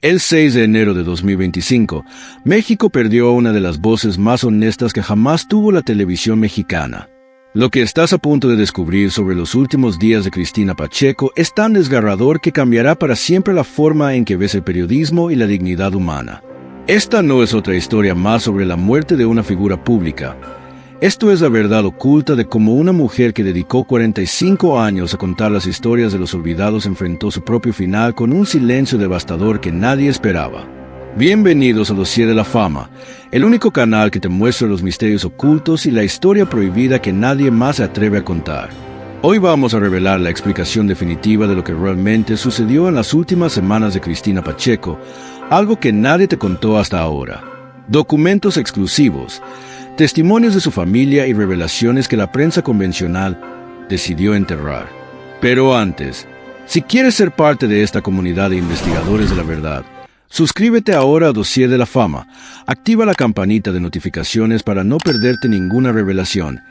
El 6 de enero de 2025, México perdió a una de las voces más honestas que jamás tuvo la televisión mexicana. Lo que estás a punto de descubrir sobre los últimos días de Cristina Pacheco es tan desgarrador que cambiará para siempre la forma en que ves el periodismo y la dignidad humana. Esta no es otra historia más sobre la muerte de una figura pública. Esto es la verdad oculta de cómo una mujer que dedicó 45 años a contar las historias de los olvidados enfrentó su propio final con un silencio devastador que nadie esperaba. Bienvenidos a Dossier de la Fama, el único canal que te muestra los misterios ocultos y la historia prohibida que nadie más se atreve a contar. Hoy vamos a revelar la explicación definitiva de lo que realmente sucedió en las últimas semanas de Cristina Pacheco, algo que nadie te contó hasta ahora. Documentos exclusivos, testimonios de su familia y revelaciones que la prensa convencional decidió enterrar. Pero antes, si quieres ser parte de esta comunidad de investigadores de la verdad, suscríbete ahora a Dossier de la Fama, activa la campanita de notificaciones para no perderte ninguna revelación,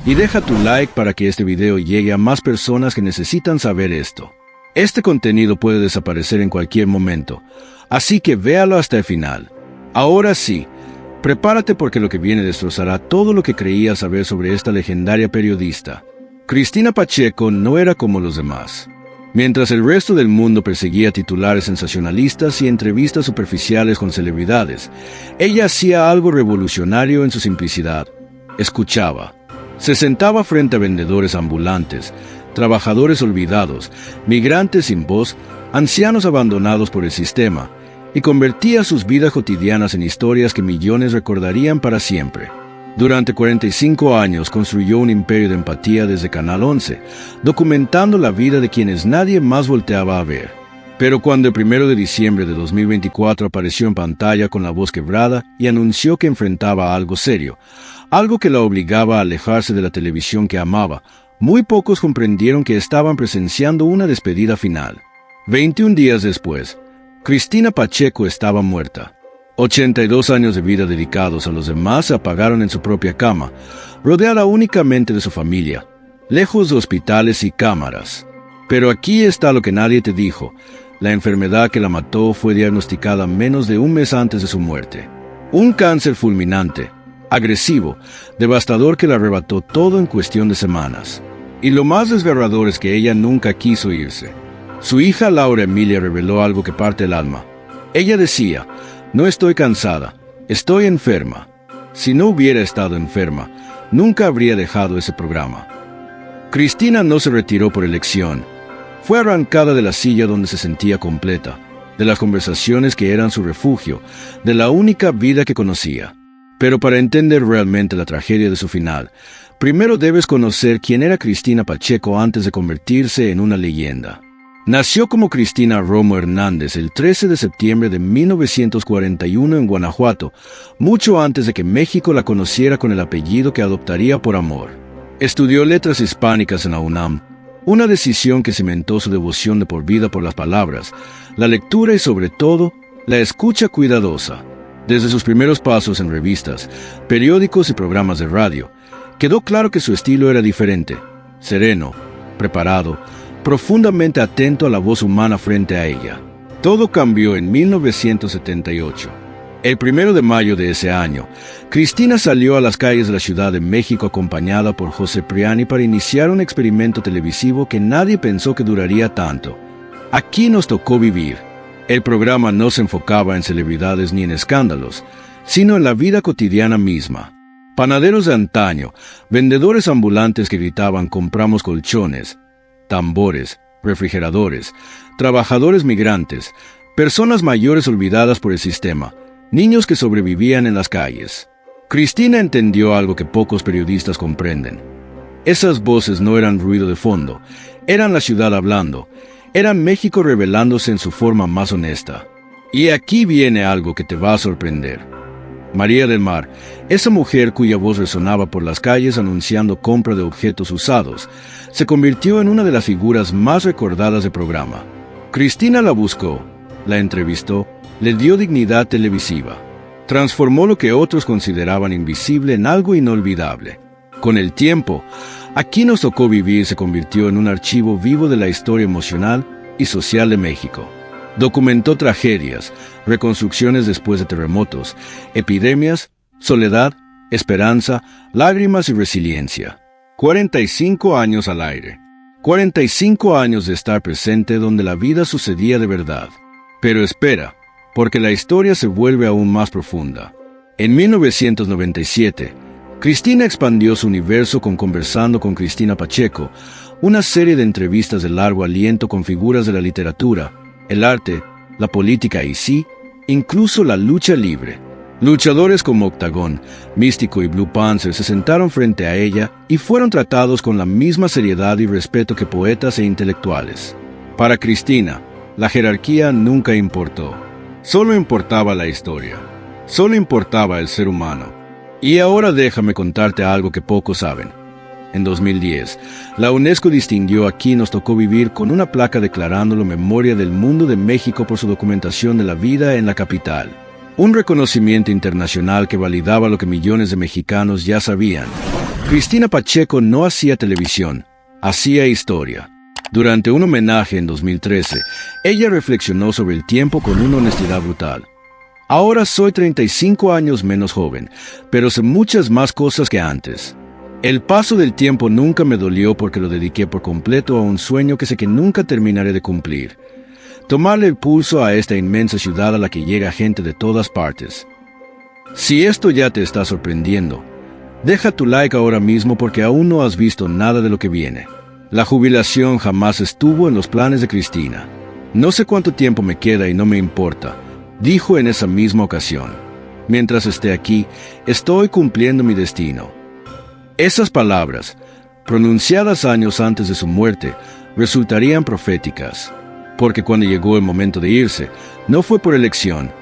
y deja tu like para que este video llegue a más personas que necesitan saber esto. Este contenido puede desaparecer en cualquier momento, así que véalo hasta el final. Ahora sí, prepárate porque lo que viene destrozará todo lo que creías saber sobre esta legendaria periodista. Cristina Pacheco no era como los demás. Mientras el resto del mundo perseguía titulares sensacionalistas y entrevistas superficiales con celebridades, ella hacía algo revolucionario en su simplicidad. Escuchaba. Se sentaba frente a vendedores ambulantes, trabajadores olvidados, migrantes sin voz, ancianos abandonados por el sistema, y convertía sus vidas cotidianas en historias que millones recordarían para siempre. Durante 45 años construyó un imperio de empatía desde Canal 11, documentando la vida de quienes nadie más volteaba a ver. Pero cuando el 1 de diciembre de 2024 apareció en pantalla con la voz quebrada y anunció que enfrentaba algo serio, algo que la obligaba a alejarse de la televisión que amaba, muy pocos comprendieron que estaban presenciando una despedida final. 21 días después, Cristina Pacheco estaba muerta. 82 años de vida dedicados a los demás se apagaron en su propia cama, rodeada únicamente de su familia, lejos de hospitales y cámaras. Pero aquí está lo que nadie te dijo. La enfermedad que la mató fue diagnosticada menos de un mes antes de su muerte. Un cáncer fulminante, agresivo, devastador que la arrebató todo en cuestión de semanas. Y lo más desgarrador es que ella nunca quiso irse. Su hija Laura Emilia reveló algo que parte el alma. Ella decía: "No estoy cansada, estoy enferma. Si no hubiera estado enferma, nunca habría dejado ese programa". Cristina no se retiró por elección. Fue arrancada de la silla donde se sentía completa, de las conversaciones que eran su refugio, de la única vida que conocía. Pero para entender realmente la tragedia de su final, primero debes conocer quién era Cristina Pacheco antes de convertirse en una leyenda. Nació como Cristina Romo Hernández el 13 de septiembre de 1941 en Guanajuato, mucho antes de que México la conociera con el apellido que adoptaría por amor. Estudió letras hispánicas en la UNAM, una decisión que cimentó su devoción de por vida por las palabras, la lectura y sobre todo, la escucha cuidadosa. Desde sus primeros pasos en revistas, periódicos y programas de radio, quedó claro que su estilo era diferente, sereno, preparado, profundamente atento a la voz humana frente a ella. Todo cambió en 1978. El 1 de mayo de ese año, Cristina salió a las calles de la Ciudad de México acompañada por José Priani para iniciar un experimento televisivo que nadie pensó que duraría tanto. Aquí nos tocó vivir. El programa no se enfocaba en celebridades ni en escándalos, sino en la vida cotidiana misma. Panaderos de antaño, vendedores ambulantes que gritaban "compramos colchones", tambores, refrigeradores, trabajadores migrantes, personas mayores olvidadas por el sistema, niños que sobrevivían en las calles. Cristina entendió algo que pocos periodistas comprenden. Esas voces no eran ruido de fondo, eran la ciudad hablando, eran México revelándose en su forma más honesta. Y aquí viene algo que te va a sorprender. María del Mar, esa mujer cuya voz resonaba por las calles anunciando compra de objetos usados, se convirtió en una de las figuras más recordadas del programa. Cristina la buscó, la entrevistó, le dio dignidad televisiva. Transformó lo que otros consideraban invisible en algo inolvidable. Con el tiempo, Aquí nos tocó vivir se convirtió en un archivo vivo de la historia emocional y social de México. Documentó tragedias, reconstrucciones después de terremotos, epidemias, soledad, esperanza, lágrimas y resiliencia. 45 años al aire. 45 años de estar presente donde la vida sucedía de verdad. Pero espera, porque la historia se vuelve aún más profunda. En 1997, Cristina expandió su universo con Conversando con Cristina Pacheco, una serie de entrevistas de largo aliento con figuras de la literatura, el arte, la política y sí, incluso la lucha libre. Luchadores como Octagón, Místico y Blue Panther se sentaron frente a ella y fueron tratados con la misma seriedad y respeto que poetas e intelectuales. Para Cristina, la jerarquía nunca importó. Solo importaba la historia. Solo importaba el ser humano. Y ahora déjame contarte algo que pocos saben. En 2010, la UNESCO distinguió a quien nos tocó vivir con una placa declarándolo Memoria del Mundo de México por su documentación de la vida en la capital. Un reconocimiento internacional que validaba lo que millones de mexicanos ya sabían. Cristina Pacheco no hacía televisión, hacía historia. Durante un homenaje en 2013, ella reflexionó sobre el tiempo con una honestidad brutal. Ahora soy 35 años menos joven, pero sé muchas más cosas que antes. El paso del tiempo nunca me dolió porque lo dediqué por completo a un sueño que sé que nunca terminaré de cumplir. Tomarle el pulso a esta inmensa ciudad a la que llega gente de todas partes. Si esto ya te está sorprendiendo, deja tu like ahora mismo porque aún no has visto nada de lo que viene. La jubilación jamás estuvo en los planes de Cristina. No sé cuánto tiempo me queda y no me importa, dijo en esa misma ocasión. Mientras esté aquí, estoy cumpliendo mi destino. Esas palabras, pronunciadas años antes de su muerte, resultarían proféticas, porque cuando llegó el momento de irse, no fue por elección,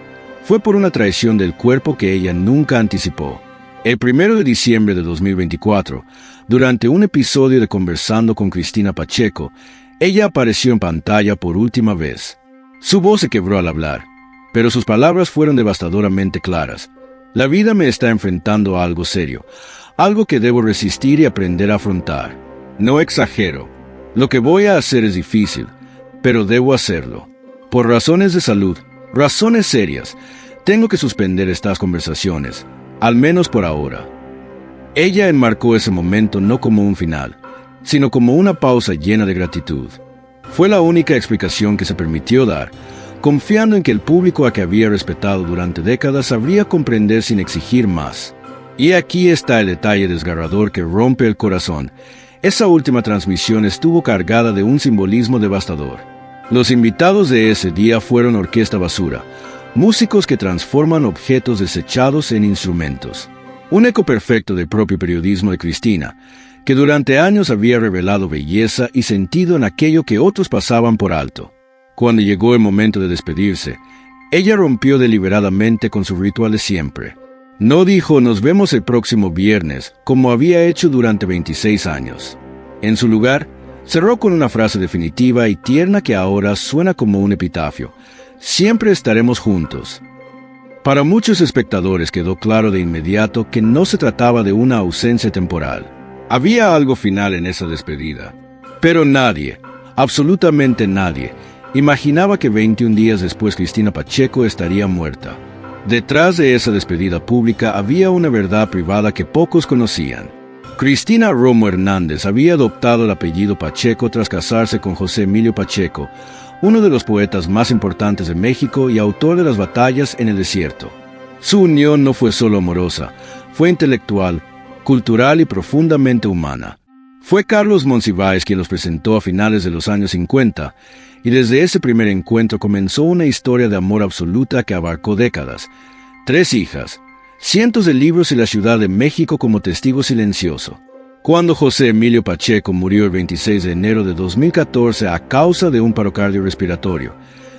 fue por una traición del cuerpo que ella nunca anticipó. El 1 de diciembre de 2024, durante un episodio de Conversando con Cristina Pacheco, ella apareció en pantalla por última vez. Su voz se quebró al hablar, pero sus palabras fueron devastadoramente claras. La vida me está enfrentando a algo serio, algo que debo resistir y aprender a afrontar. No exagero. Lo que voy a hacer es difícil, pero debo hacerlo. Por razones de salud, razones serias, tengo que suspender estas conversaciones, al menos por ahora. Ella enmarcó ese momento no como un final, sino como una pausa llena de gratitud. Fue la única explicación que se permitió dar, confiando en que el público a que había respetado durante décadas sabría comprender sin exigir más. Y aquí está el detalle desgarrador que rompe el corazón. Esa última transmisión estuvo cargada de un simbolismo devastador. Los invitados de ese día fueron Orquesta Basura, músicos que transforman objetos desechados en instrumentos. Un eco perfecto del propio periodismo de Cristina, que durante años había revelado belleza y sentido en aquello que otros pasaban por alto. Cuando llegó el momento de despedirse, ella rompió deliberadamente con su ritual de siempre. No dijo "nos vemos el próximo viernes", como había hecho durante 26 años. En su lugar, cerró con una frase definitiva y tierna que ahora suena como un epitafio: "Siempre estaremos juntos". Para muchos espectadores quedó claro de inmediato que no se trataba de una ausencia temporal. Había algo final en esa despedida. Pero nadie, absolutamente nadie, imaginaba que 21 días después Cristina Pacheco estaría muerta. Detrás de esa despedida pública había una verdad privada que pocos conocían. Cristina Romo Hernández había adoptado el apellido Pacheco tras casarse con José Emilio Pacheco, uno de los poetas más importantes de México y autor de Las batallas en el desierto. Su unión no fue solo amorosa, fue intelectual, cultural y profundamente humana. Fue Carlos Monsiváis quien los presentó a finales de los años 50, y desde ese primer encuentro comenzó una historia de amor absoluta que abarcó décadas, 3 hijas, cientos de libros y la Ciudad de México como testigo silencioso. Cuando José Emilio Pacheco murió el 26 de enero de 2014 a causa de un paro cardiorrespiratorio,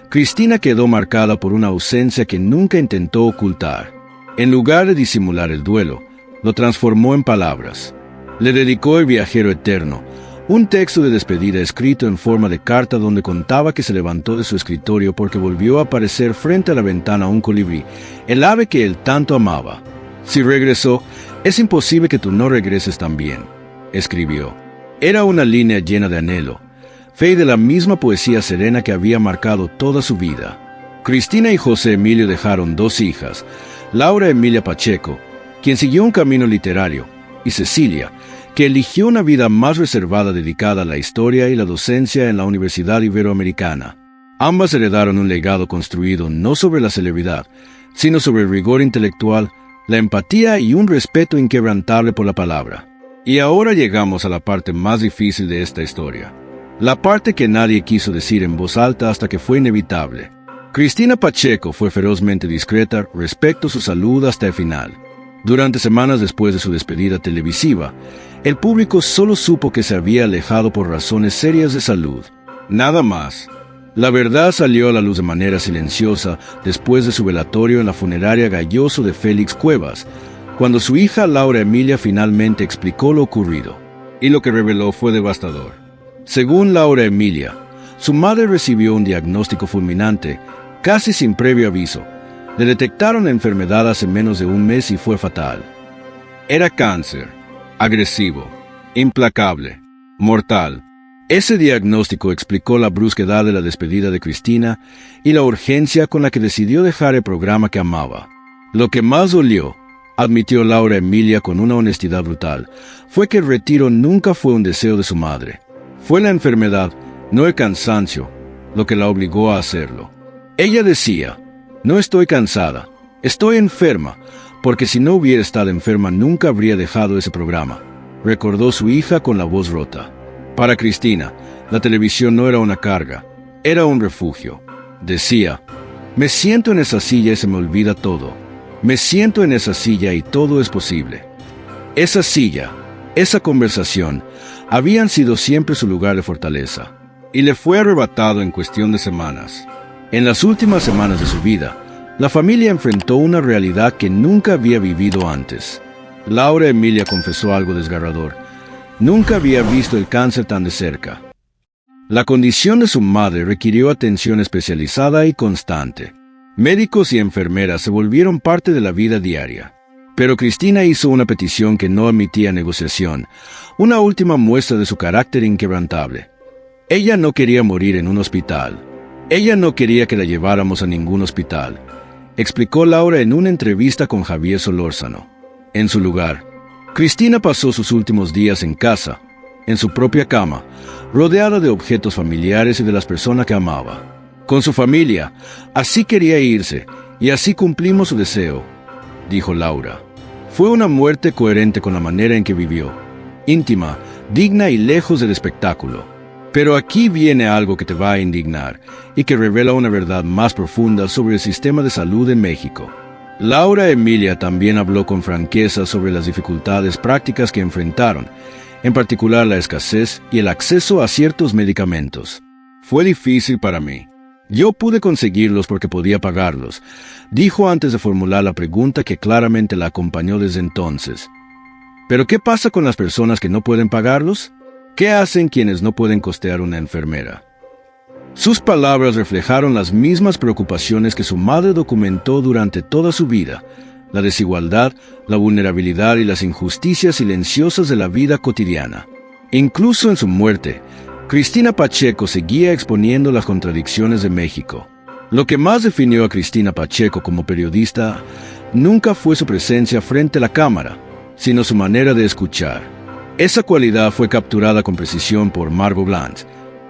Cristina quedó marcada por una ausencia que nunca intentó ocultar. En lugar de disimular el duelo, lo transformó en palabras. Le dedicó El viajero eterno, un texto de despedida escrito en forma de carta donde contaba que se levantó de su escritorio porque volvió a aparecer frente a la ventana un colibrí, el ave que él tanto amaba. Si regresó, es imposible que tú no regreses también, escribió. Era una línea llena de anhelo. fe de la misma poesía serena que había marcado toda su vida. Cristina y José Emilio dejaron 2 hijas, Laura Emilia Pacheco, quien siguió un camino literario, y Cecilia, que eligió una vida más reservada dedicada a la historia y la docencia en la Universidad Iberoamericana. Ambas heredaron un legado construido no sobre la celebridad, sino sobre el rigor intelectual, la empatía y un respeto inquebrantable por la palabra. Y ahora llegamos a la parte más difícil de esta historia, la parte que nadie quiso decir en voz alta hasta que fue inevitable. Cristina Pacheco fue ferozmente discreta respecto a su salud hasta el final. Durante semanas después de su despedida televisiva, el público solo supo que se había alejado por razones serias de salud. Nada más. La verdad salió a la luz de manera silenciosa después de su velatorio en la funeraria Galloso de Félix Cuevas, cuando su hija Laura Emilia finalmente explicó lo ocurrido. Y lo que reveló fue devastador. Según Laura Emilia, su madre recibió un diagnóstico fulminante, casi sin previo aviso. Le detectaron la enfermedad hace menos de un mes y fue fatal. Era cáncer, agresivo, implacable, mortal. Ese diagnóstico explicó la brusquedad de la despedida de Cristina y la urgencia con la que decidió dejar el programa que amaba. Lo que más dolió, admitió Laura Emilia con una honestidad brutal, fue que el retiro nunca fue un deseo de su madre. Fue la enfermedad, no el cansancio, lo que la obligó a hacerlo. Ella decía: no estoy cansada, estoy enferma, porque si no hubiera estado enferma nunca habría dejado ese programa, recordó su hija con la voz rota. Para Cristina, la televisión no era una carga, era un refugio. Decía: me siento en esa silla y se me olvida todo. Me siento en esa silla y todo es posible. Esa silla, esa conversación, habían sido siempre su lugar de fortaleza, y le fue arrebatado en cuestión de semanas. En las últimas semanas de su vida, la familia enfrentó una realidad que nunca había vivido antes. Laura Emilia confesó algo desgarrador. Nunca había visto el cáncer tan de cerca. La condición de su madre requirió atención especializada y constante. Médicos y enfermeras se volvieron parte de la vida diaria. Pero Cristina hizo una petición que no admitía negociación, una última muestra de su carácter inquebrantable. Ella no quería morir en un hospital. Ella no quería que la lleváramos a ningún hospital, explicó Laura en una entrevista con Javier Solórzano. En su lugar, Cristina pasó sus últimos días en casa, en su propia cama, rodeada de objetos familiares y de las personas que amaba. Con su familia, así quería irse, y así cumplimos su deseo, dijo Laura. Fue una muerte coherente con la manera en que vivió, íntima, digna y lejos del espectáculo. Pero aquí viene algo que te va a indignar y que revela una verdad más profunda sobre el sistema de salud en México. Laura Emilia también habló con franqueza sobre las dificultades prácticas que enfrentaron, en particular la escasez y el acceso a ciertos medicamentos. Fue difícil para mí. Yo pude conseguirlos porque podía pagarlos, dijo antes de formular la pregunta que claramente la acompañó desde entonces. ¿Pero qué pasa con las personas que no pueden pagarlos? ¿Qué hacen quienes no pueden costear una enfermera? Sus palabras reflejaron las mismas preocupaciones que su madre documentó durante toda su vida: la desigualdad, la vulnerabilidad y las injusticias silenciosas de la vida cotidiana. Incluso en su muerte, Cristina Pacheco seguía exponiendo las contradicciones de México. Lo que más definió a Cristina Pacheco como periodista nunca fue su presencia frente a la cámara, sino su manera de escuchar. Esa cualidad fue capturada con precisión por Margot Glantz,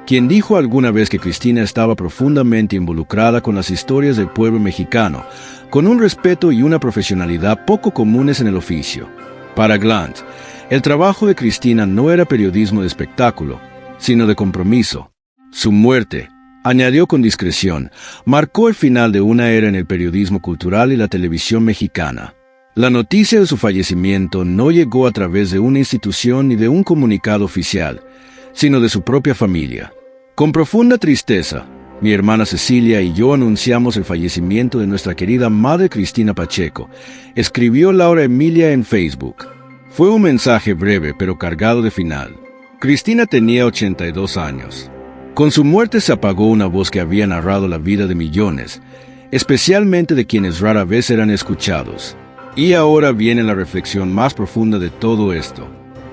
quien dijo alguna vez que Cristina estaba profundamente involucrada con las historias del pueblo mexicano, con un respeto y una profesionalidad poco comunes en el oficio. Para Glantz, el trabajo de Cristina no era periodismo de espectáculo, sino de compromiso. Su muerte, añadió con discreción, marcó el final de una era en el periodismo cultural y la televisión mexicana. La noticia de su fallecimiento no llegó a través de una institución ni de un comunicado oficial, sino de su propia familia. Con profunda tristeza, mi hermana Cecilia y yo anunciamos el fallecimiento de nuestra querida madre Cristina Pacheco, escribió Laura Emilia en Facebook. Fue un mensaje breve pero cargado de final. Cristina tenía 82 años. Con su muerte se apagó una voz que había narrado la vida de millones, especialmente de quienes rara vez eran escuchados. Y ahora viene la reflexión más profunda de todo esto.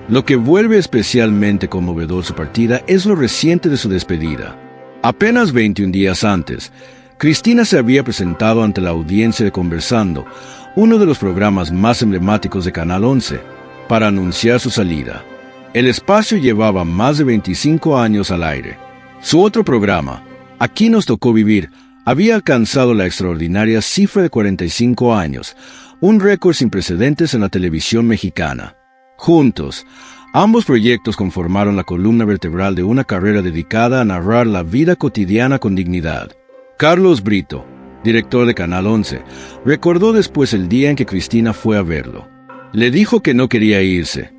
Lo que vuelve especialmente conmovedor su partida es lo reciente de su despedida. Apenas 21 días antes, Cristina se había presentado ante la audiencia de Conversando, uno de los programas más emblemáticos de Canal 11, para anunciar su salida. El espacio llevaba más de 25 años al aire. Su otro programa, Aquí nos tocó vivir, había alcanzado la extraordinaria cifra de 45 años, un récord sin precedentes en la televisión mexicana. Juntos, ambos proyectos conformaron la columna vertebral de una carrera dedicada a narrar la vida cotidiana con dignidad. Carlos Brito, director de Canal 11, recordó después el día en que Cristina fue a verlo. Le dijo que no quería irse,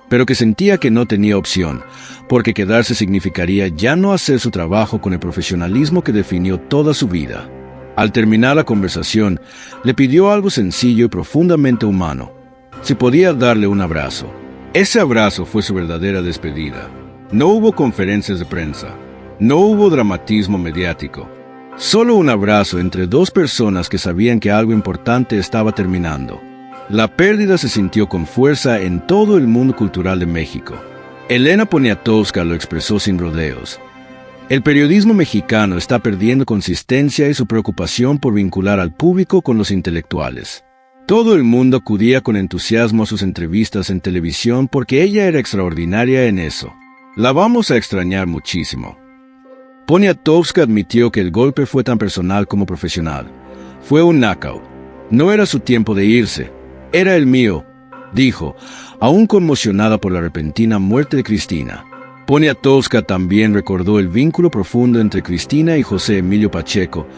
pero que sentía que no tenía opción, porque quedarse significaría ya no hacer su trabajo con el profesionalismo que definió toda su vida. Al terminar la conversación, le pidió algo sencillo y profundamente humano: si podía darle un abrazo. Ese abrazo fue su verdadera despedida. No hubo conferencias de prensa, no hubo dramatismo mediático. Solo un abrazo entre dos personas que sabían que algo importante estaba terminando. La pérdida se sintió con fuerza en todo el mundo cultural de México. Elena Poniatowska lo expresó sin rodeos. El periodismo mexicano está perdiendo consistencia y su preocupación por vincular al público con los intelectuales. Todo el mundo acudía con entusiasmo a sus entrevistas en televisión porque ella era extraordinaria en eso. La vamos a extrañar muchísimo. Poniatowska admitió que el golpe fue tan personal como profesional. Fue un knockout. No era su tiempo de irse. Era el mío, dijo, aún conmocionada por la repentina muerte de Cristina. Poniatowska también recordó el vínculo profundo entre Cristina y José Emilio Pacheco,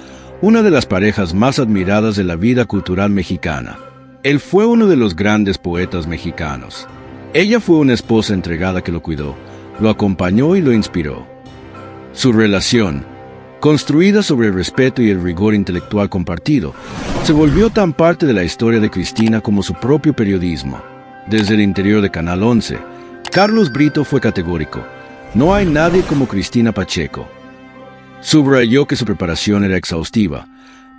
una de las parejas más admiradas de la vida cultural mexicana. Él fue uno de los grandes poetas mexicanos. Ella fue una esposa entregada que lo cuidó, lo acompañó y lo inspiró. Su relación, construida sobre el respeto y el rigor intelectual compartido, se volvió tan parte de la historia de Cristina como su propio periodismo. Desde el interior de Canal 11, Carlos Brito fue categórico: no hay nadie como Cristina Pacheco. Subrayó que su preparación era exhaustiva,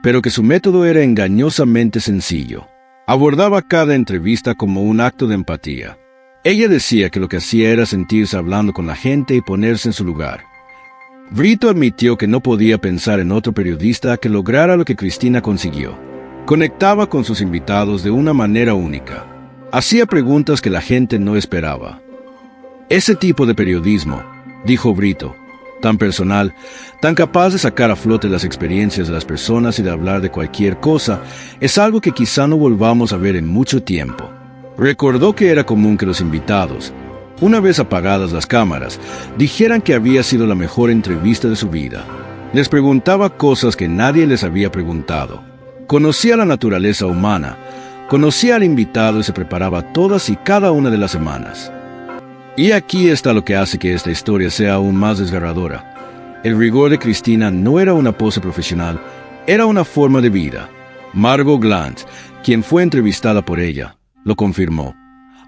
pero que su método era engañosamente sencillo. Abordaba cada entrevista como un acto de empatía. Ella decía que lo que hacía era sentirse hablando con la gente y ponerse en su lugar. Brito admitió que no podía pensar en otro periodista que lograra lo que Cristina consiguió. Conectaba con sus invitados de una manera única. Hacía preguntas que la gente no esperaba. Ese tipo de periodismo, dijo Brito, tan personal, tan capaz de sacar a flote las experiencias de las personas y de hablar de cualquier cosa, es algo que quizá no volvamos a ver en mucho tiempo. Recordó que era común que los invitados, una vez apagadas las cámaras, dijeran que había sido la mejor entrevista de su vida. Les preguntaba cosas que nadie les había preguntado. Conocía la naturaleza humana, conocía al invitado y se preparaba todas y cada una de las semanas. Y aquí está lo que hace que esta historia sea aún más desgarradora. El rigor de Cristina no era una pose profesional, era una forma de vida. Margot Glantz, quien fue entrevistada por ella, lo confirmó.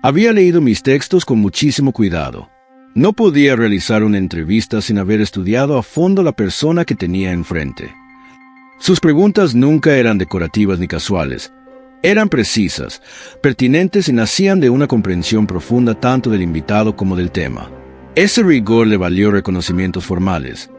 Había leído mis textos con muchísimo cuidado. No podía realizar una entrevista sin haber estudiado a fondo la persona que tenía enfrente. Sus preguntas nunca eran decorativas ni casuales. Eran precisas, pertinentes y nacían de una comprensión profunda tanto del invitado como del tema. Ese rigor le valió reconocimientos formales.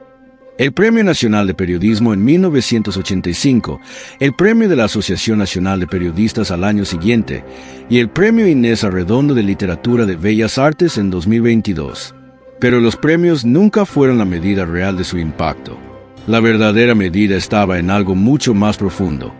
El Premio Nacional de Periodismo en 1985, el Premio de la Asociación Nacional de Periodistas al año siguiente y el Premio Inés Arredondo de Literatura de Bellas Artes en 2022. Pero los premios nunca fueron la medida real de su impacto. La verdadera medida estaba en algo mucho más profundo.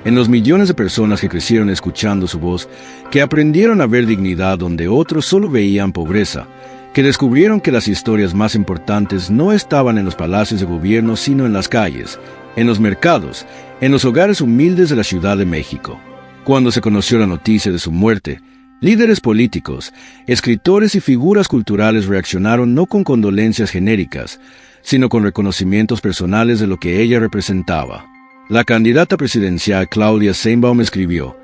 En los millones de personas que crecieron escuchando su voz, que aprendieron a ver dignidad donde otros solo veían pobreza, que descubrieron que las historias más importantes no estaban en los palacios de gobierno sino en las calles, en los mercados, en los hogares humildes de la Ciudad de México. Cuando se conoció la noticia de su muerte, líderes políticos, escritores y figuras culturales reaccionaron no con condolencias genéricas, sino con reconocimientos personales de lo que ella representaba. La candidata presidencial Claudia Sheinbaum escribió: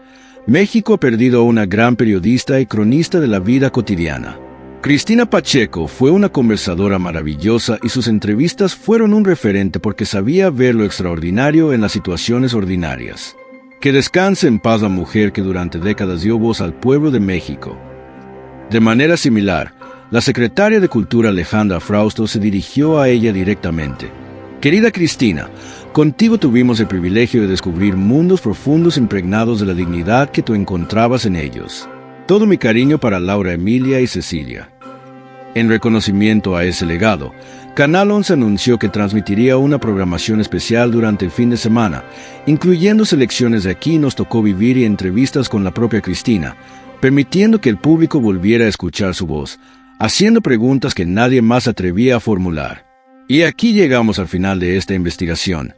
México ha perdido a una gran periodista y cronista de la vida cotidiana. Cristina Pacheco fue una conversadora maravillosa y sus entrevistas fueron un referente porque sabía ver lo extraordinario en las situaciones ordinarias. Que descanse en paz la mujer que durante décadas dio voz al pueblo de México. De manera similar, la secretaria de Cultura Alejandra Frausto se dirigió a ella directamente. Querida Cristina, contigo tuvimos el privilegio de descubrir mundos profundos impregnados de la dignidad que tú encontrabas en ellos. Todo mi cariño para Laura Emilia y Cecilia. En reconocimiento a ese legado, Canal 11 anunció que transmitiría una programación especial durante el fin de semana, incluyendo selecciones de Aquí nos tocó vivir y entrevistas con la propia Cristina, permitiendo que el público volviera a escuchar su voz, haciendo preguntas que nadie más atrevía a formular. Y aquí llegamos al final de esta investigación,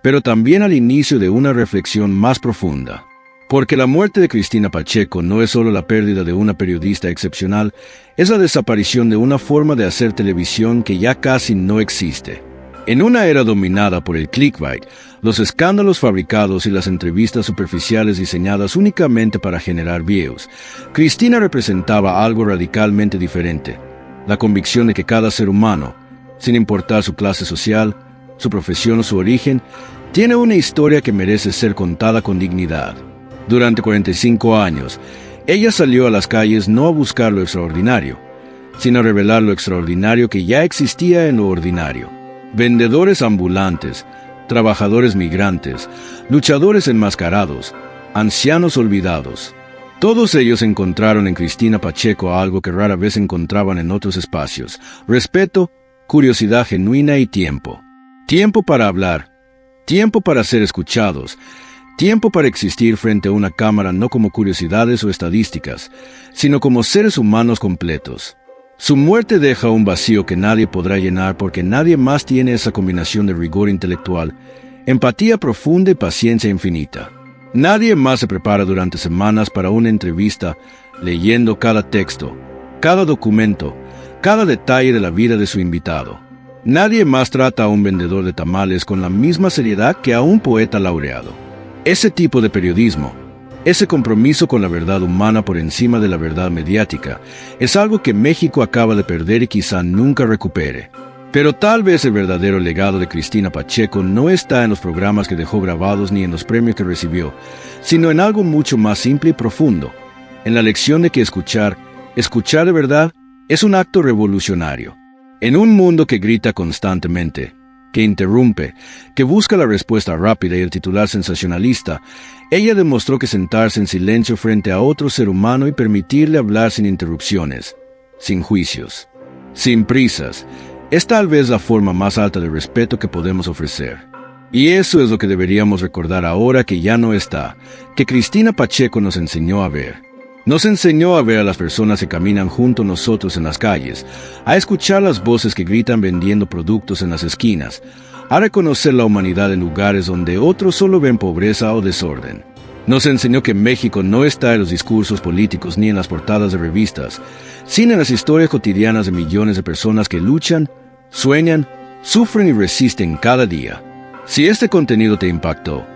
pero también al inicio de una reflexión más profunda. Porque la muerte de Cristina Pacheco no es solo la pérdida de una periodista excepcional, es la desaparición de una forma de hacer televisión que ya casi no existe. En una era dominada por el clickbait, los escándalos fabricados y las entrevistas superficiales diseñadas únicamente para generar views, Cristina representaba algo radicalmente diferente: la convicción de que cada ser humano, sin importar su clase social, su profesión o su origen, tiene una historia que merece ser contada con dignidad. Durante 45 años, ella salió a las calles no a buscar lo extraordinario, sino a revelar lo extraordinario que ya existía en lo ordinario. Vendedores ambulantes, trabajadores migrantes, luchadores enmascarados, ancianos olvidados. Todos ellos encontraron en Cristina Pacheco algo que rara vez encontraban en otros espacios: respeto, curiosidad genuina y tiempo. Tiempo para hablar, tiempo para ser escuchados, tiempo para existir frente a una cámara no como curiosidades o estadísticas, sino como seres humanos completos. Su muerte deja un vacío que nadie podrá llenar porque nadie más tiene esa combinación de rigor intelectual, empatía profunda y paciencia infinita. Nadie más se prepara durante semanas para una entrevista leyendo cada texto, cada documento, cada detalle de la vida de su invitado. Nadie más trata a un vendedor de tamales con la misma seriedad que a un poeta laureado. Ese tipo de periodismo, ese compromiso con la verdad humana por encima de la verdad mediática, es algo que México acaba de perder y quizá nunca recupere. Pero tal vez el verdadero legado de Cristina Pacheco no está en los programas que dejó grabados ni en los premios que recibió, sino en algo mucho más simple y profundo, en la lección de que escuchar de verdad, es un acto revolucionario. En un mundo que grita constantemente, que interrumpe, que busca la respuesta rápida y el titular sensacionalista, ella demostró que sentarse en silencio frente a otro ser humano y permitirle hablar sin interrupciones, sin juicios, sin prisas, es tal vez la forma más alta de respeto que podemos ofrecer. Y eso es lo que deberíamos recordar ahora que ya no está, que Cristina Pacheco nos enseñó a ver. Nos enseñó a ver a las personas que caminan junto a nosotros en las calles, a escuchar las voces que gritan vendiendo productos en las esquinas, a reconocer la humanidad en lugares donde otros solo ven pobreza o desorden. Nos enseñó que México no está en los discursos políticos ni en las portadas de revistas, sino en las historias cotidianas de millones de personas que luchan, sueñan, sufren y resisten cada día. Si este contenido te impactó,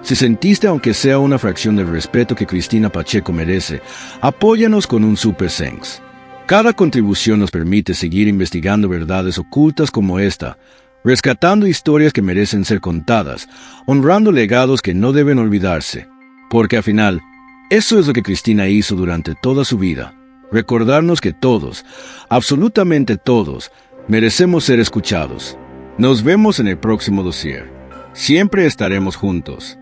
si sentiste aunque sea una fracción del respeto que Cristina Pacheco merece, apóyanos con un Super Thanks. Cada contribución nos permite seguir investigando verdades ocultas como esta, rescatando historias que merecen ser contadas, honrando legados que no deben olvidarse. Porque al final, eso es lo que Cristina hizo durante toda su vida, recordarnos que todos, absolutamente todos, merecemos ser escuchados. Nos vemos en el próximo dossier. Siempre estaremos juntos.